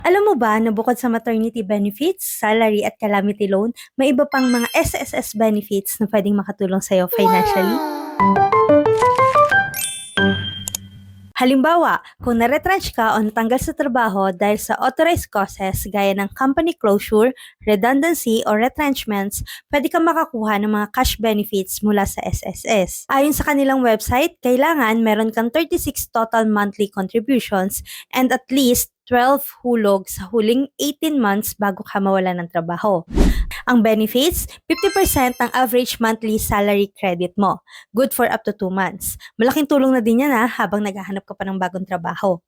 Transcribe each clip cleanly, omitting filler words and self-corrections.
Alam mo ba na bukod sa maternity benefits, salary at calamity loan, may iba pang mga SSS benefits na pwedeng makatulong sa'yo financially? Halimbawa, kung naretrench ka o natanggal sa trabaho dahil sa authorized causes gaya ng company closure, redundancy o retrenchments, pwede kang makakuha ng mga cash benefits mula sa SSS. Ayon sa kanilang website, kailangan meron kang 36 total monthly contributions and at least 12 hulog sa huling 18 months bago ka mawala ng trabaho. Ang benefits, 50% ng average monthly salary credit mo. Good for up to 2 months. Malaking tulong na din yan habang naghahanap ka pa ng bagong trabaho.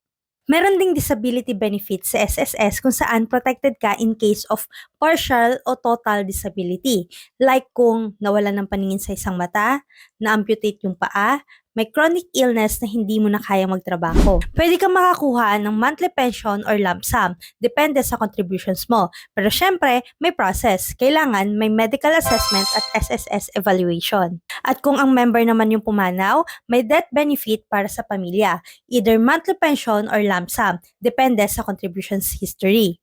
Meron ding disability benefits sa SSS kung saan protected ka in case of partial o total disability. Like kung nawalan ng paningin sa isang mata, na-amputate yung paa, may chronic illness na hindi mo na kaya magtrabaho. Pwede kang makakuha ng monthly pension or lump sum, depende sa contributions mo. Pero syempre, may process. Kailangan may medical assessment at SSS evaluation. At kung ang member naman yung pumanaw, may death benefit para sa pamilya, either monthly pension or lump sum, depende sa contributions history.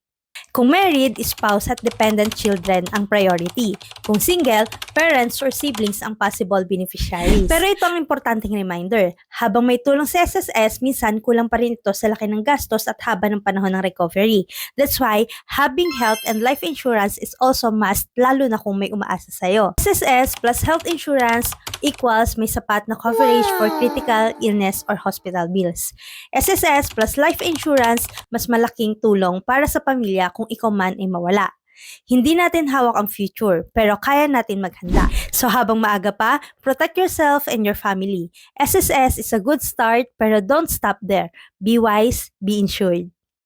Kung married, spouse at dependent children ang priority. Kung single, parents or siblings ang possible beneficiaries. Pero ito ang importanteng reminder. Habang may tulong sa SSS, minsan kulang pa rin ito sa laki ng gastos at haba ng panahon ng recovery. That's why, having health and life insurance is also must, lalo na kung may umaasa sa'yo. SSS plus health insurance equals may sapat na coverage for critical illness or hospital bills. SSS plus life insurance, mas malaking tulong para sa pamilya kung ikaw man ay mawala. Hindi natin hawak ang future, pero kaya natin maghanda. So habang maaga pa, protect yourself and your family. SSS is a good start, pero don't stop there. Be wise, be insured.